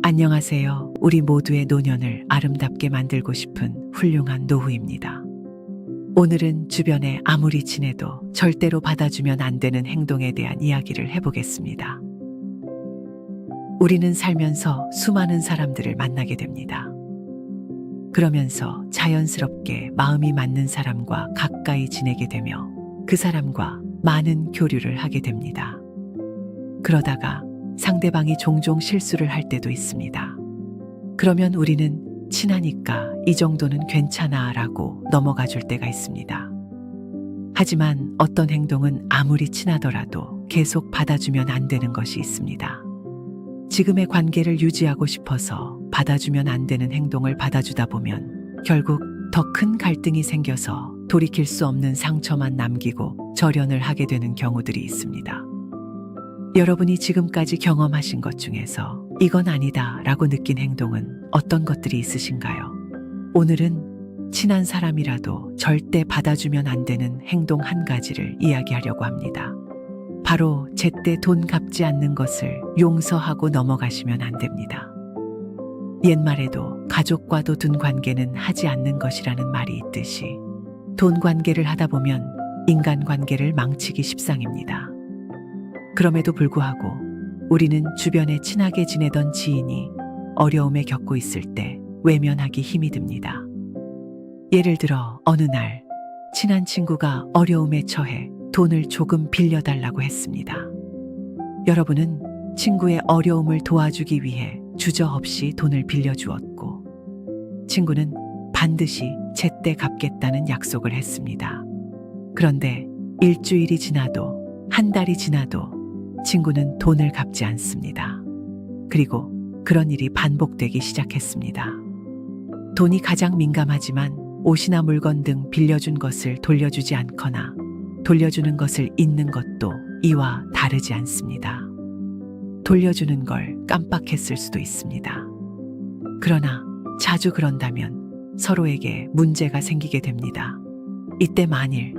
안녕하세요. 우리 모두의 노년을 아름답게 만들고 싶은 훌륭한 노후입니다. 오늘은 주변에 아무리 친해도 절대로 받아주면 안 되는 행동에 대한 이야기를 해보겠습니다. 우리는 살면서 수많은 사람들을 만나게 됩니다. 그러면서 자연스럽게 마음이 맞는 사람과 가까이 지내게 되며 그 사람과 많은 교류를 하게 됩니다. 그러다가 상대방이 종종 실수를 할 때도 있습니다. 그러면 우리는 친하니까 이 정도는 괜찮아 라고 넘어가 줄 때가 있습니다. 하지만 어떤 행동은 아무리 친하더라도 계속 받아주면 안 되는 것이 있습니다. 지금의 관계를 유지하고 싶어서 받아주면 안 되는 행동을 받아주다 보면 결국 더 큰 갈등이 생겨서 돌이킬 수 없는 상처만 남기고 절연을 하게 되는 경우들이 있습니다. 여러분이 지금까지 경험하신 것 중에서 이건 아니다 라고 느낀 행동은 어떤 것들이 있으신가요? 오늘은 친한 사람이라도 절대 받아주면 안 되는 행동 한 가지를 이야기하려고 합니다. 바로 제때 돈 갚지 않는 것을 용서하고 넘어가시면 안 됩니다. 옛말에도 가족과도 둔 관계는 하지 않는 것이라는 말이 있듯이 돈 관계를 하다 보면 인간 관계를 망치기 십상입니다. 그럼에도 불구하고 우리는 주변에 친하게 지내던 지인이 어려움에 겪고 있을 때 외면하기 힘이 듭니다. 예를 들어 어느 날 친한 친구가 어려움에 처해 돈을 조금 빌려달라고 했습니다. 여러분은 친구의 어려움을 도와주기 위해 주저없이 돈을 빌려주었고 친구는 반드시 제때 갚겠다는 약속을 했습니다. 그런데 일주일이 지나도 한 달이 지나도 친구는 돈을 갚지 않습니다. 그리고 그런 일이 반복되기 시작했습니다. 돈이 가장 민감하지만 옷이나 물건 등 빌려준 것을 돌려주지 않거나 돌려주는 것을 잊는 것도 이와 다르지 않습니다. 돌려주는 걸 깜빡했을 수도 있습니다. 그러나 자주 그런다면 서로에게 문제가 생기게 됩니다. 이때 만일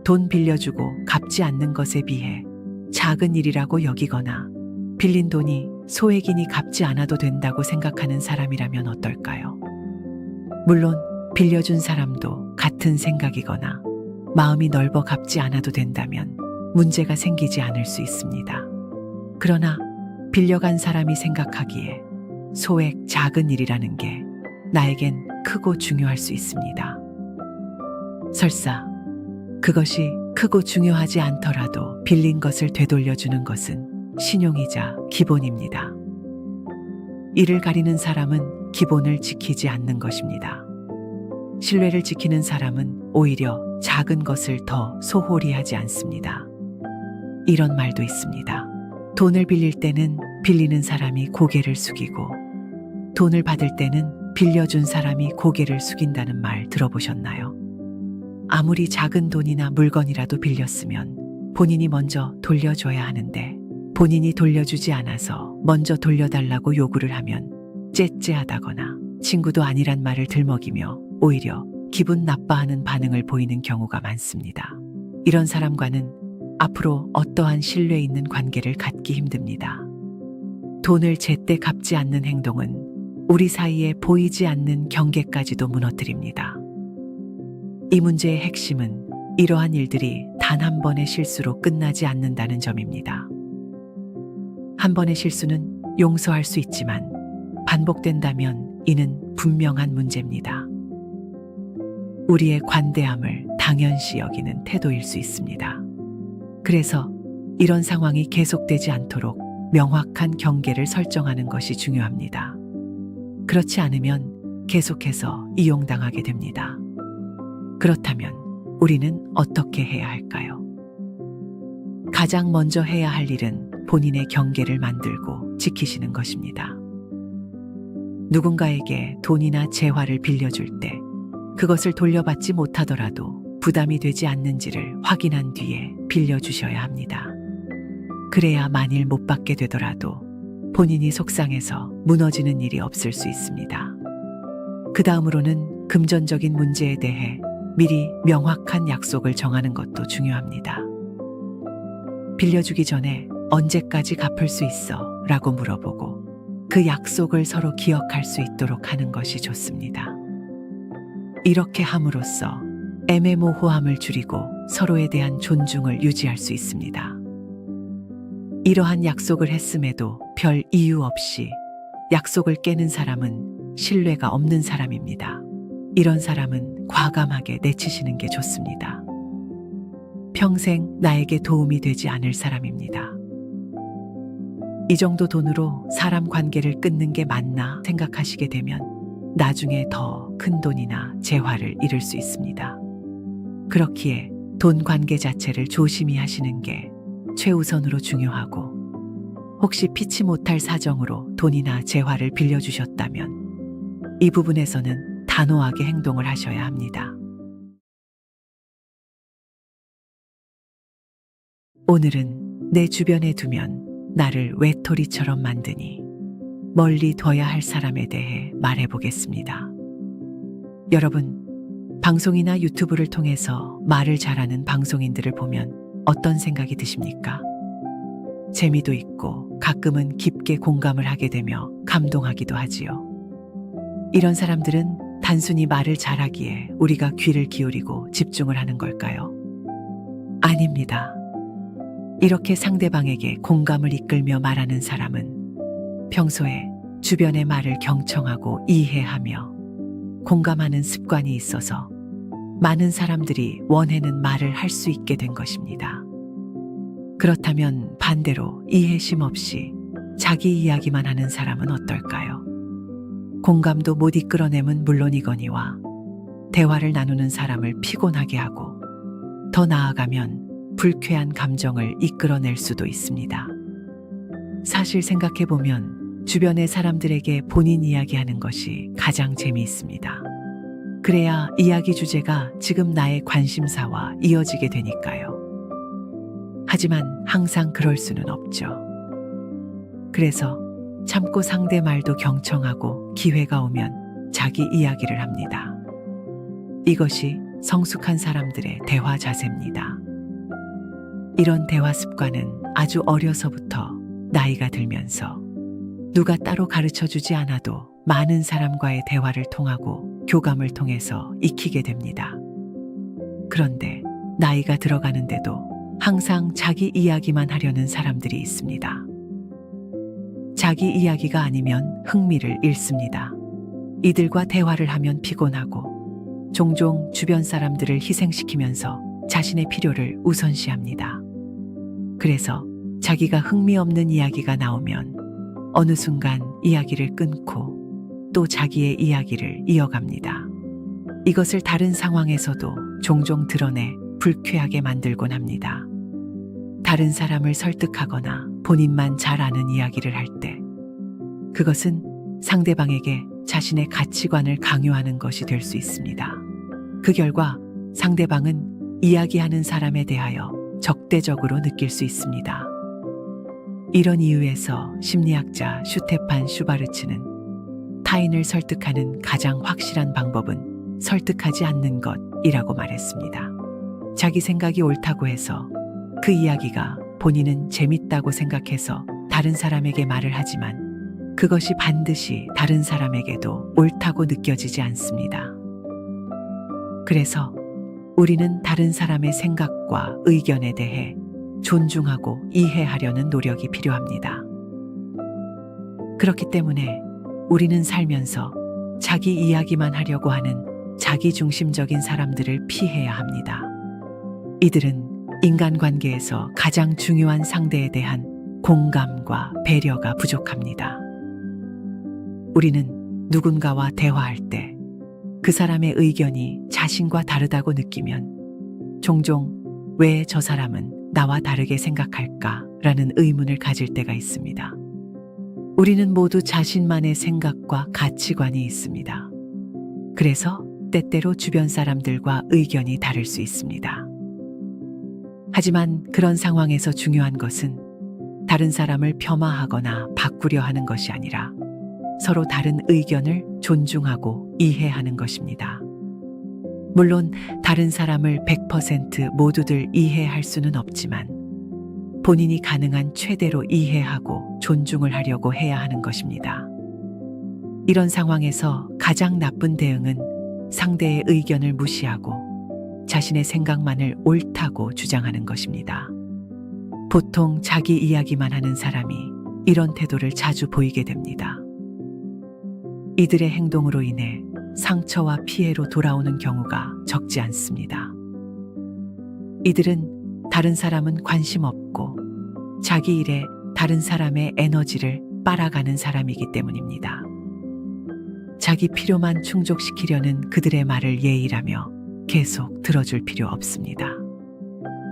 돈 빌려주고 갚지 않는 것에 비해 작은 일이라고 여기거나 빌린 돈이 소액이니 갚지 않아도 된다고 생각하는 사람이라면 어떨까요? 물론 빌려준 사람도 같은 생각이거나 마음이 넓어 갚지 않아도 된다면 문제가 생기지 않을 수 있습니다. 그러나 빌려간 사람이 생각하기에 소액 작은 일이라는 게 나에겐 크고 중요할 수 있습니다. 설사 그것이 크고 중요하지 않더라도 빌린 것을 되돌려주는 것은 신용이자 기본입니다. 이를 가리는 사람은 기본을 지키지 않는 것입니다. 신뢰를 지키는 사람은 오히려 작은 것을 더 소홀히 하지 않습니다. 이런 말도 있습니다. 돈을 빌릴 때는 빌리는 사람이 고개를 숙이고 돈을 받을 때는 빌려준 사람이 고개를 숙인다는 말 들어보셨나요? 아무리 작은 돈이나 물건이라도 빌렸으면 본인이 먼저 돌려줘야 하는데 본인이 돌려주지 않아서 먼저 돌려달라고 요구를 하면 째째하다거나 친구도 아니란 말을 들먹이며 오히려 기분 나빠하는 반응을 보이는 경우가 많습니다. 이런 사람과는 앞으로 어떠한 신뢰 있는 관계를 갖기 힘듭니다. 돈을 제때 갚지 않는 행동은 우리 사이에 보이지 않는 경계까지도 무너뜨립니다. 이 문제의 핵심은 이러한 일들이 단 한 번의 실수로 끝나지 않는다는 점입니다. 한 번의 실수는 용서할 수 있지만 반복된다면 이는 분명한 문제입니다. 우리의 관대함을 당연시 여기는 태도일 수 있습니다. 그래서 이런 상황이 계속되지 않도록 명확한 경계를 설정하는 것이 중요합니다. 그렇지 않으면 계속해서 이용당하게 됩니다. 그렇다면 우리는 어떻게 해야 할까요? 가장 먼저 해야 할 일은 본인의 경계를 만들고 지키시는 것입니다. 누군가에게 돈이나 재화를 빌려줄 때 그것을 돌려받지 못하더라도 부담이 되지 않는지를 확인한 뒤에 빌려주셔야 합니다. 그래야 만일 못 받게 되더라도 본인이 속상해서 무너지는 일이 없을 수 있습니다. 그 다음으로는 금전적인 문제에 대해 미리 명확한 약속을 정하는 것도 중요합니다. 빌려주기 전에 언제까지 갚을 수 있어? 라고 물어보고 그 약속을 서로 기억할 수 있도록 하는 것이 좋습니다. 이렇게 함으로써 애매모호함을 줄이고 서로에 대한 존중을 유지할 수 있습니다. 이러한 약속을 했음에도 별 이유 없이 약속을 깨는 사람은 신뢰가 없는 사람입니다. 이런 사람은 과감하게 내치시는 게 좋습니다. 평생 나에게 도움이 되지 않을 사람입니다. 이 정도 돈으로 사람 관계를 끊는 게 맞나 생각하시게 되면 나중에 더 큰 돈이나 재화를 잃을 수 있습니다. 그렇기에 돈 관계 자체를 조심히 하시는 게 최우선으로 중요하고, 혹시 피치 못할 사정으로 돈이나 재화를 빌려주셨다면 이 부분에서는 단호하게 행동을 하셔야 합니다. 오늘은 내 주변에 두면 나를 외톨이처럼 만드니 멀리 둬야 할 사람에 대해 말해보겠습니다. 여러분, 방송이나 유튜브를 통해서 말을 잘하는 방송인들을 보면 어떤 생각이 드십니까? 재미도 있고 가끔은 깊게 공감을 하게 되며 감동하기도 하지요. 이런 사람들은 단순히 말을 잘하기에 우리가 귀를 기울이고 집중을 하는 걸까요? 아닙니다. 이렇게 상대방에게 공감을 이끌며 말하는 사람은 평소에 주변의 말을 경청하고 이해하며 공감하는 습관이 있어서 많은 사람들이 원하는 말을 할 수 있게 된 것입니다. 그렇다면 반대로 이해심 없이 자기 이야기만 하는 사람은 어떨까요? 공감도 못 이끌어내면 물론이거니와 대화를 나누는 사람을 피곤하게 하고, 더 나아가면 불쾌한 감정을 이끌어낼 수도 있습니다. 사실 생각해보면 주변의 사람들에게 본인 이야기하는 것이 가장 재미있습니다. 그래야 이야기 주제가 지금 나의 관심사와 이어지게 되니까요. 하지만 항상 그럴 수는 없죠. 그래서 참고 상대 말도 경청하고 기회가 오면 자기 이야기를 합니다. 이것이 성숙한 사람들의 대화 자세입니다. 이런 대화 습관은 아주 어려서부터 나이가 들면서 누가 따로 가르쳐 주지 않아도 많은 사람과의 대화를 통하고 교감을 통해서 익히게 됩니다. 그런데 나이가 들어가는데도 항상 자기 이야기만 하려는 사람들이 있습니다. 자기 이야기가 아니면 흥미를 잃습니다. 이들과 대화를 하면 피곤하고 종종 주변 사람들을 희생시키면서 자신의 필요를 우선시합니다. 그래서 자기가 흥미없는 이야기가 나오면 어느 순간 이야기를 끊고 또 자기의 이야기를 이어갑니다. 이것을 다른 상황에서도 종종 드러내 불쾌하게 만들곤 합니다. 다른 사람을 설득하거나 본인만 잘 아는 이야기를 할 때 그것은 상대방에게 자신의 가치관을 강요하는 것이 될 수 있습니다. 그 결과 상대방은 이야기하는 사람에 대하여 적대적으로 느낄 수 있습니다. 이런 이유에서 심리학자 슈테판 슈바르츠는 타인을 설득하는 가장 확실한 방법은 설득하지 않는 것이라고 말했습니다. 자기 생각이 옳다고 해서 그 이야기가 본인은 재밌다고 생각해서 다른 사람에게 말을 하지만 그것이 반드시 다른 사람에게도 옳다고 느껴지지 않습니다. 그래서 우리는 다른 사람의 생각과 의견에 대해 존중하고 이해하려는 노력이 필요합니다. 그렇기 때문에 우리는 살면서 자기 이야기만 하려고 하는 자기중심적인 사람들을 피해야 합니다. 이들은 인간관계에서 가장 중요한 상대에 대한 공감과 배려가 부족합니다. 우리는 누군가와 대화할 때 그 사람의 의견이 자신과 다르다고 느끼면 종종 왜 저 사람은 나와 다르게 생각할까라는 의문을 가질 때가 있습니다. 우리는 모두 자신만의 생각과 가치관이 있습니다. 그래서 때때로 주변 사람들과 의견이 다를 수 있습니다. 하지만 그런 상황에서 중요한 것은 다른 사람을 폄하하거나 바꾸려 하는 것이 아니라 서로 다른 의견을 존중하고 이해하는 것입니다. 물론 다른 사람을 100% 모두들 이해할 수는 없지만 본인이 가능한 최대로 이해하고 존중을 하려고 해야 하는 것입니다. 이런 상황에서 가장 나쁜 대응은 상대의 의견을 무시하고 자신의 생각만을 옳다고 주장하는 것입니다. 보통 자기 이야기만 하는 사람이 이런 태도를 자주 보이게 됩니다. 이들의 행동으로 인해 상처와 피해로 돌아오는 경우가 적지 않습니다. 이들은 다른 사람은 관심 없고 자기 일에 다른 사람의 에너지를 빨아가는 사람이기 때문입니다. 자기 필요만 충족시키려는 그들의 말을 예의라며 계속 들어줄 필요 없습니다.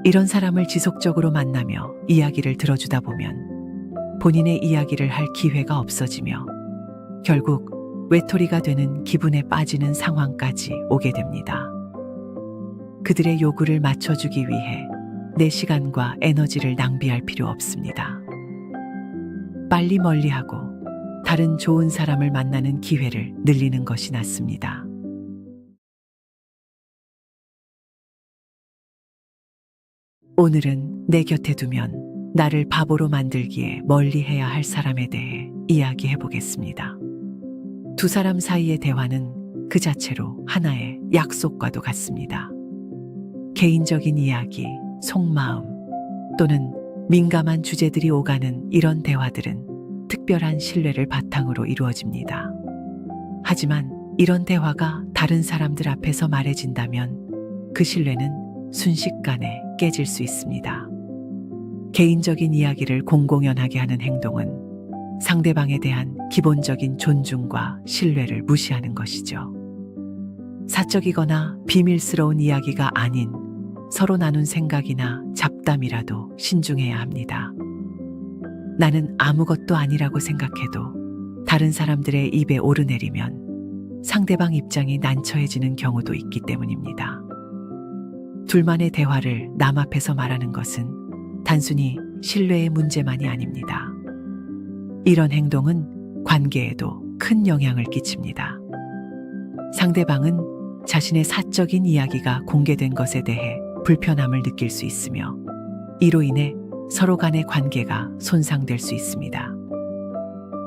이런 사람을 지속적으로 만나며 이야기를 들어주다 보면 본인의 이야기를 할 기회가 없어지며 결국 외톨이가 되는 기분에 빠지는 상황까지 오게 됩니다. 그들의 요구를 맞춰주기 위해 내 시간과 에너지를 낭비할 필요 없습니다. 빨리 멀리하고 다른 좋은 사람을 만나는 기회를 늘리는 것이 낫습니다. 오늘은 내 곁에 두면 나를 바보로 만들기에 멀리해야 할 사람에 대해 이야기해 보겠습니다. 두 사람 사이의 대화는 그 자체로 하나의 약속과도 같습니다. 개인적인 이야기, 속마음 또는 민감한 주제들이 오가는 이런 대화들은 특별한 신뢰를 바탕으로 이루어집니다. 하지만 이런 대화가 다른 사람들 앞에서 말해진다면 그 신뢰는 순식간에 깨질 수 있습니다. 개인적인 이야기를 공공연하게 하는 행동은 상대방에 대한 기본적인 존중과 신뢰를 무시하는 것이죠. 사적이거나 비밀스러운 이야기가 아닌 서로 나눈 생각이나 잡담이라도 신중해야 합니다. 나는 아무것도 아니라고 생각해도 다른 사람들의 입에 오르내리면 상대방 입장이 난처해지는 경우도 있기 때문입니다. 둘만의 대화를 남 앞에서 말하는 것은 단순히 신뢰의 문제만이 아닙니다. 이런 행동은 관계에도 큰 영향을 끼칩니다. 상대방은 자신의 사적인 이야기가 공개된 것에 대해 불편함을 느낄 수 있으며 이로 인해 서로 간의 관계가 손상될 수 있습니다.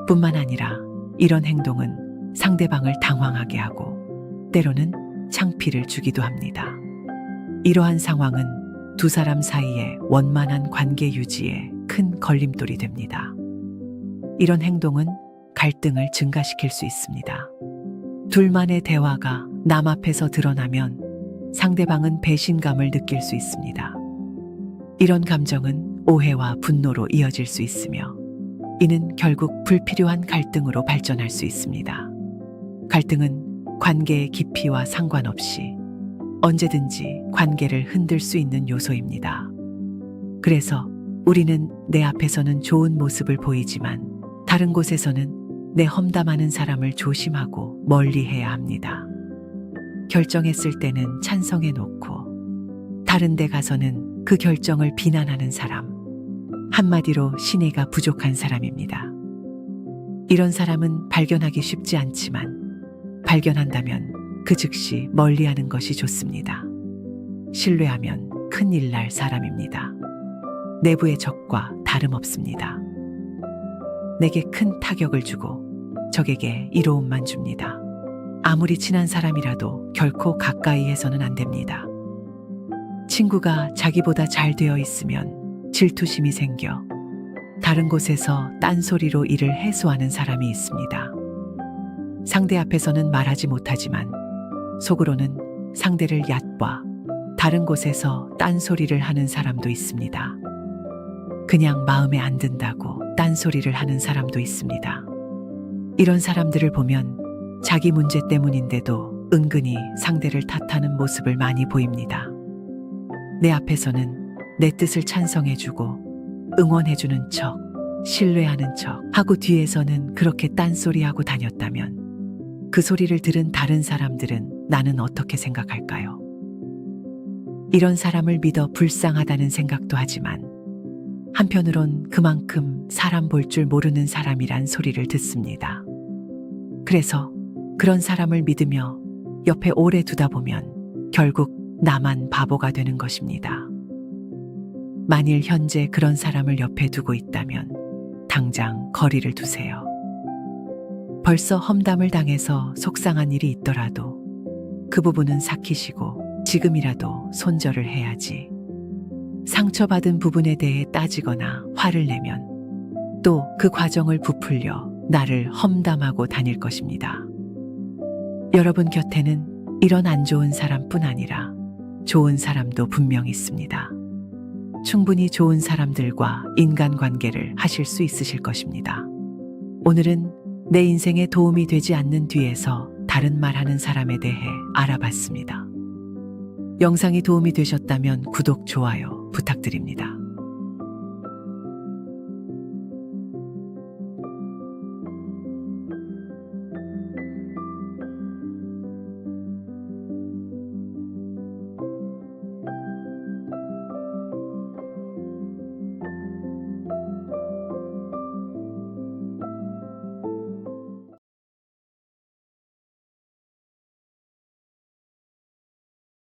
뿐만 아니라 이런 행동은 상대방을 당황하게 하고 때로는 창피를 주기도 합니다. 이러한 상황은 두 사람 사이의 원만한 관계 유지에 큰 걸림돌이 됩니다. 이런 행동은 갈등을 증가시킬 수 있습니다. 둘만의 대화가 남 앞에서 드러나면 상대방은 배신감을 느낄 수 있습니다. 이런 감정은 오해와 분노로 이어질 수 있으며 이는 결국 불필요한 갈등으로 발전할 수 있습니다. 갈등은 관계의 깊이와 상관없이 언제든지 관계를 흔들 수 있는 요소입니다. 그래서 우리는 내 앞에서는 좋은 모습을 보이지만 다른 곳에서는 내 험담하는 사람을 조심하고 멀리해야 합니다. 결정했을 때는 찬성해 놓고 다른 데 가서는 그 결정을 비난하는 사람, 한마디로 신뢰가 부족한 사람입니다. 이런 사람은 발견하기 쉽지 않지만 발견한다면 그 즉시 멀리하는 것이 좋습니다. 신뢰하면 큰일 날 사람입니다. 내부의 적과 다름없습니다. 내게 큰 타격을 주고 적에게 이로움만 줍니다. 아무리 친한 사람이라도 결코 가까이 해서는 안 됩니다. 친구가 자기보다 잘 되어 있으면 질투심이 생겨 다른 곳에서 딴소리로 일을 해소하는 사람이 있습니다. 상대 앞에서는 말하지 못하지만 속으로는 상대를 얕봐 다른 곳에서 딴소리를 하는 사람도 있습니다. 그냥 마음에 안 든다고 딴소리를 하는 사람도 있습니다. 이런 사람들을 보면 자기 문제 때문인데도 은근히 상대를 탓하는 모습을 많이 보입니다. 내 앞에서는 내 뜻을 찬성해주고 응원해주는 척, 신뢰하는 척 하고 뒤에서는 그렇게 딴소리하고 다녔다면 그 소리를 들은 다른 사람들은 나는 어떻게 생각할까요? 이런 사람을 믿어 불쌍하다는 생각도 하지만 한편으론 그만큼 사람 볼 줄 모르는 사람이란 소리를 듣습니다. 그래서 그런 사람을 믿으며 옆에 오래 두다 보면 결국 나만 바보가 되는 것입니다. 만일 현재 그런 사람을 옆에 두고 있다면 당장 거리를 두세요. 벌써 험담을 당해서 속상한 일이 있더라도 그 부분은 삭히시고 지금이라도 손절을 해야지. 상처받은 부분에 대해 따지거나 화를 내면 또 그 과정을 부풀려 나를 험담하고 다닐 것입니다. 여러분 곁에는 이런 안 좋은 사람뿐 아니라 좋은 사람도 분명 있습니다. 충분히 좋은 사람들과 인간관계를 하실 수 있으실 것입니다. 오늘은 내 인생에 도움이 되지 않는 뒤에서 다른 말하는 사람에 대해 알아봤습니다. 영상이 도움이 되셨다면 구독, 좋아요 부탁드립니다.